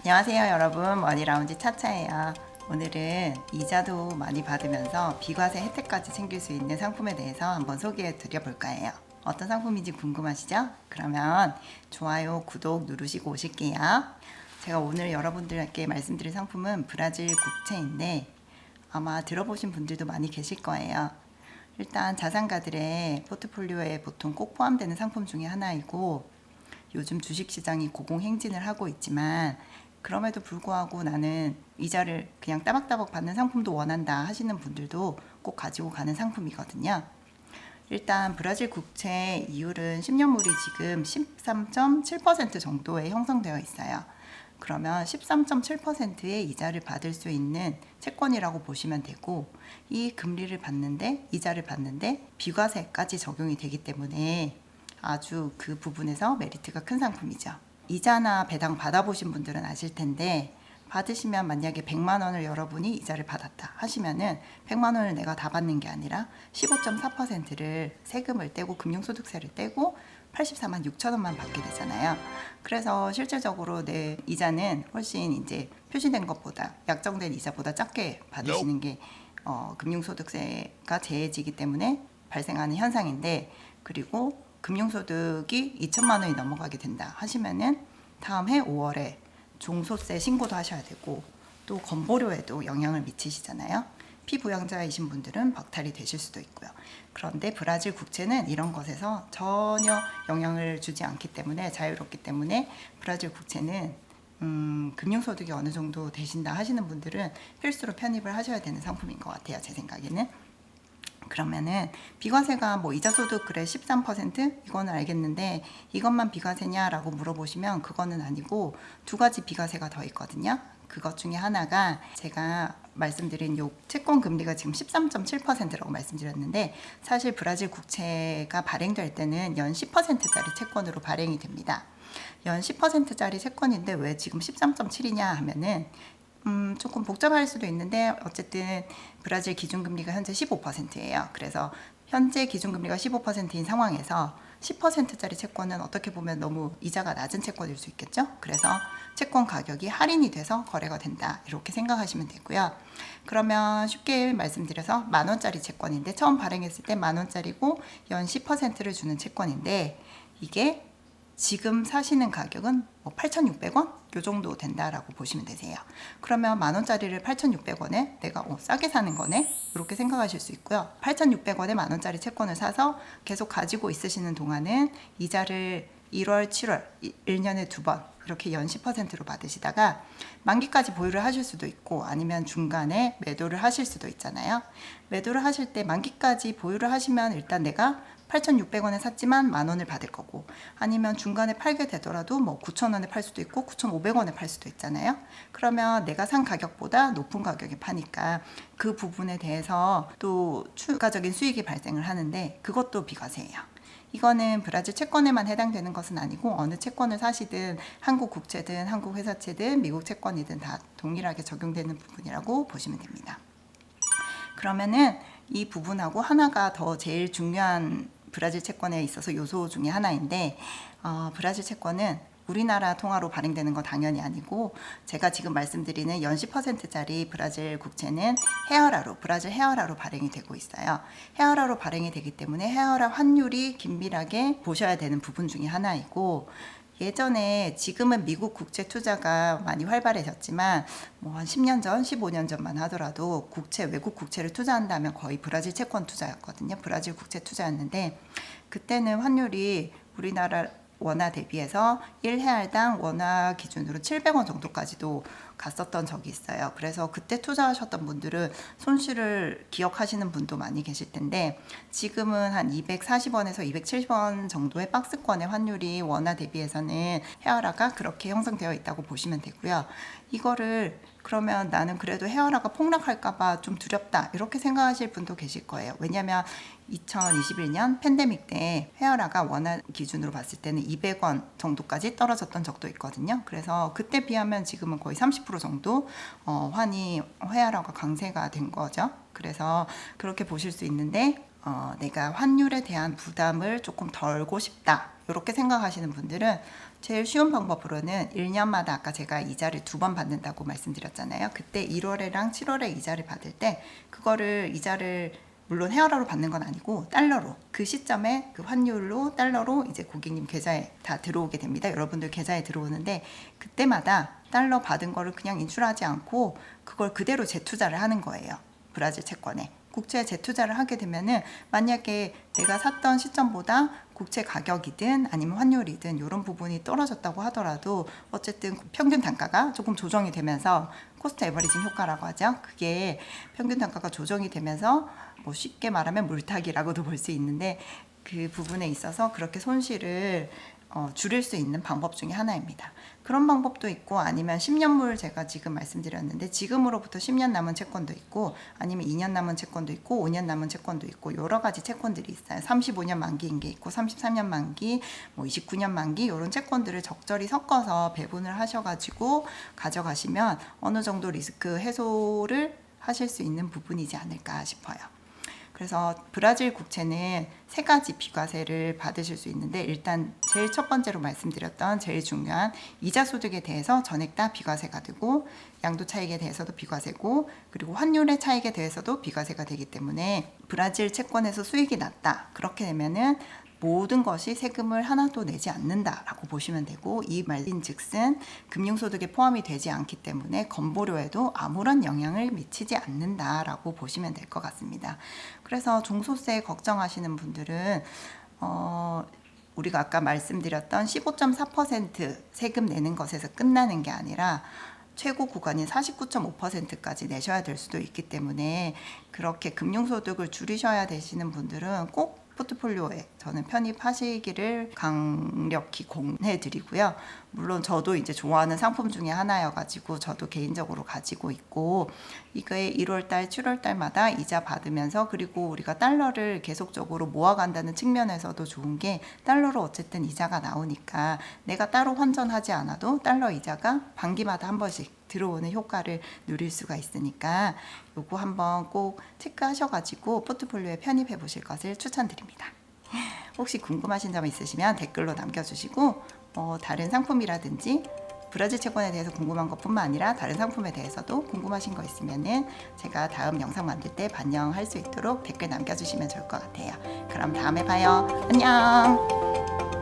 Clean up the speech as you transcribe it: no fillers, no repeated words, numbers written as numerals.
안녕하세요 여러분, 머니라운지 차차예요. 오늘은 이자도 많이 받으면서 비과세 혜택까지 챙길 수 있는 상품에 대해서 한번 소개해 드려볼까 해요. 어떤 상품인지 궁금하시죠? 그러면 좋아요, 구독 누르시고 오실게요. 제가 오늘 여러분들께 말씀드릴 상품은 브라질 국채인데 아마 들어보신 분들도 많이 계실 거예요. 일단 자산가들의 포트폴리오에 보통 꼭 포함되는 상품 중에 하나이고, 요즘 주식시장이 고공행진을 하고 있지만 그럼에도 불구하고 나는 이자를 그냥 따박따박 받는 상품도 원한다 하시는 분들도 꼭 가지고 가는 상품이거든요. 일단 브라질 국채 이율은 10년물이 지금 13.7% 정도에 형성되어 있어요. 그러면 13.7%의 이자를 받을 수 있는 채권이라고 보시면 되고, 이 금리를 받는데, 이자를 받는데 비과세까지 적용이 되기 때문에 아주 그 부분에서 메리트가 큰 상품이죠. 이자나 배당 받아보신 분들은 아실 텐데, 받으시면 만약에 100만 원을 여러분이 이자를 받았다 하시면은 100만 원을 내가 다 받는 게 아니라 15.4%를 세금을 떼고 금융소득세를 떼고 84만 6천 원만 받게 되잖아요. 그래서 실질적으로 내 이자는 훨씬 이제 표시된 것보다, 약정된 이자보다 작게 받으시는 게 금융소득세가 제해지기 때문에 발생하는 현상인데, 그리고 금융소득이 2천만 원이 넘어가게 된다 하시면은 다음 해 5월에 종소세 신고도 하셔야 되고, 또 건보료에도 영향을 미치시잖아요. 피부양자이신 분들은 박탈이 되실 수도 있고요. 그런데 브라질 국채는 이런 것에서 전혀 영향을 주지 않기 때문에 자유롭기 때문에, 브라질 국채는 금융소득이 어느 정도 되신다 하시는 분들은 필수로 편입을 하셔야 되는 상품인 것 같아요, 제 생각에는. 그러면은 비과세가 뭐 이자소득 그래 13% 이거는 알겠는데 이것만 비과세냐라고 물어보시면 그거는 아니고, 두 가지 비과세가 더 있거든요. 그것 중에 하나가 제가 말씀드린 요 채권 금리가 지금 13.7%라고 말씀드렸는데, 사실 브라질 국채가 발행될 때는 연 10%짜리 채권으로 발행이 됩니다. 연 10%짜리 채권인데 왜 지금 13.7이냐 하면은 조금 복잡할 수도 있는데, 어쨌든 브라질 기준금리가 현재 15%예요. 그래서 현재 기준금리가 15%인 상황에서 10%짜리 채권은 어떻게 보면 너무 이자가 낮은 채권일 수 있겠죠. 그래서 채권 가격이 할인이 돼서 거래가 된다, 이렇게 생각하시면 되고요. 그러면 쉽게 말씀드려서 만원짜리 채권인데, 처음 발행했을 때 만원짜리고 연 10%를 주는 채권인데, 이게 지금 사시는 가격은 뭐 8,600원? 요 정도 된다라고 보시면 되세요. 그러면 만원짜리를 8,600원에 내가 싸게 사는 거네? 이렇게 생각하실 수 있고요. 8,600원에 만원짜리 채권을 사서 계속 가지고 있으시는 동안은 이자를 1월, 7월 1년에 2번 이렇게 연 10%로 받으시다가 만기까지 보유를 하실 수도 있고, 아니면 중간에 매도를 하실 수도 있잖아요. 매도를 하실 때 만기까지 보유를 하시면 일단 내가 8,600원에 샀지만 만원을 받을 거고, 아니면 중간에 팔게 되더라도 뭐 9,000원에 팔 수도 있고 9,500원에 팔 수도 있잖아요. 그러면 내가 산 가격보다 높은 가격에 파니까 그 부분에 대해서 또 추가적인 수익이 발생을 하는데, 그것도 비과세예요. 이거는 브라질 채권에만 해당되는 것은 아니고, 어느 채권을 사시든 한국 국채든 한국 회사채든 미국 채권이든 다 동일하게 적용되는 부분이라고 보시면 됩니다. 그러면은 이 부분하고 하나가 더 제일 중요한 브라질 채권에 있어서 요소 중에 하나인데, 브라질 채권은 우리나라 통화로 발행되는 거 당연히 아니고, 제가 지금 말씀드리는 연 10%짜리 브라질 국채는 헤어라로, 브라질 헤어라로 발행이 되고 있어요. 헤어라로 발행이 되기 때문에 헤어라 환율이 긴밀하게 보셔야 되는 부분 중에 하나이고, 예전에, 지금은 미국 국채 투자가 많이 활발해졌지만 뭐 한 10년 전, 15년 전만 하더라도 국채, 외국 국채를 투자한다면 거의 브라질 채권 투자였거든요. 브라질 국채 투자였는데, 그때는 환율이 우리나라 원화 대비해서 1헤알당 원화 기준으로 700원 정도까지도 갔었던 적이 있어요. 그래서 그때 투자하셨던 분들은 손실을 기억하시는 분도 많이 계실 텐데, 지금은 한 240원에서 270원 정도의 박스권의 환율이 원화 대비해서는 헤어라가 그렇게 형성되어 있다고 보시면 되고요. 이거를 그러면 나는 그래도 헤어라가 폭락할까봐 좀 두렵다, 이렇게 생각하실 분도 계실 거예요. 왜냐하면 2021년 팬데믹 때 헤어라가 원화 기준으로 봤을 때는 200원 정도까지 떨어졌던 적도 있거든요. 그래서 그때 비하면 지금은 거의 30% 정도 환이 헤어라가 강세가 된 거죠. 그래서 그렇게 보실 수 있는데, 내가 환율에 대한 부담을 조금 덜고 싶다, 이렇게 생각하시는 분들은 제일 쉬운 방법으로는 1년마다 아까 제가 이자를 2번 받는다고 말씀드렸잖아요. 그때 1월에랑 7월에 이자를 받을 때 그거를 이자를 물론 헤어라로 받는 건 아니고 달러로, 그 시점에 그 환율로 달러로 이제 고객님 계좌에 다 들어오게 됩니다. 여러분들 계좌에 들어오는데 그때마다 달러 받은 거를 그냥 인출하지 않고 그걸 그대로 재투자를 하는 거예요. 브라질 채권에. 국채에 재투자를 하게 되면은 만약에 내가 샀던 시점보다 국채 가격이든 아니면 환율이든 이런 부분이 떨어졌다고 하더라도 어쨌든 평균 단가가 조금 조정이 되면서 코스트 에버리징 효과라고 하죠. 그게 평균 단가가 조정이 되면서 뭐 쉽게 말하면 물타기라고도 볼 수 있는데 그 부분에 있어서 그렇게 손실을 줄일 수 있는 방법 중에 하나입니다. 그런 방법도 있고 아니면 10년물 제가 지금 말씀드렸는데 지금으로부터 10년 남은 채권도 있고 아니면 2년 남은 채권도 있고 5년 남은 채권도 있고 여러 가지 채권들이 있어요. 35년 만기인 게 있고 33년 만기, 뭐 29년 만기 이런 채권들을 적절히 섞어서 배분을 하셔가지고 가져가시면 어느 정도 리스크 해소를 하실 수 있는 부분이지 않을까 싶어요. 그래서 브라질 국채는 3가지 비과세를 받으실 수 있는데 일단 제일 첫 번째로 말씀드렸던 제일 중요한 이자 소득에 대해서 전액 다 비과세가 되고 양도 차익에 대해서도 비과세고 그리고 환율의 차익에 대해서도 비과세가 되기 때문에 브라질 채권에서 수익이 났다. 그렇게 되면은 모든 것이 세금을 하나도 내지 않는다라고 보시면 되고 이 말인즉슨 금융소득에 포함이 되지 않기 때문에 건보료에도 아무런 영향을 미치지 않는다라고 보시면 될 것 같습니다. 그래서 종소세 걱정하시는 분들은 우리가 아까 말씀드렸던 15.4% 세금 내는 것에서 끝나는 게 아니라 최고 구간인 49.5%까지 내셔야 될 수도 있기 때문에 그렇게 금융소득을 줄이셔야 되시는 분들은 꼭 포트폴리오에 저는 편입하시기를 강력히 권해드리고요. 물론 저도 이제 좋아하는 상품 중에 하나여가지고 저도 개인적으로 가지고 있고 이게 1월달, 7월달마다 이자 받으면서 그리고 우리가 달러를 계속적으로 모아간다는 측면에서도 좋은 게 달러로 어쨌든 이자가 나오니까 내가 따로 환전하지 않아도 달러 이자가 반기마다 한 번씩 들어오는 효과를 누릴 수가 있으니까 요거 한번 꼭 체크하셔가지고 포트폴리오에 편입해 보실 것을 추천드립니다. 혹시 궁금하신 점 있으시면 댓글로 남겨주시고 다른 상품이라든지 브라질 채권에 대해서 궁금한 것뿐만 아니라 다른 상품에 대해서도 궁금하신 거 있으면은 제가 다음 영상 만들 때 반영할 수 있도록 댓글 남겨주시면 좋을 것 같아요. 그럼 다음에 봐요. 안녕.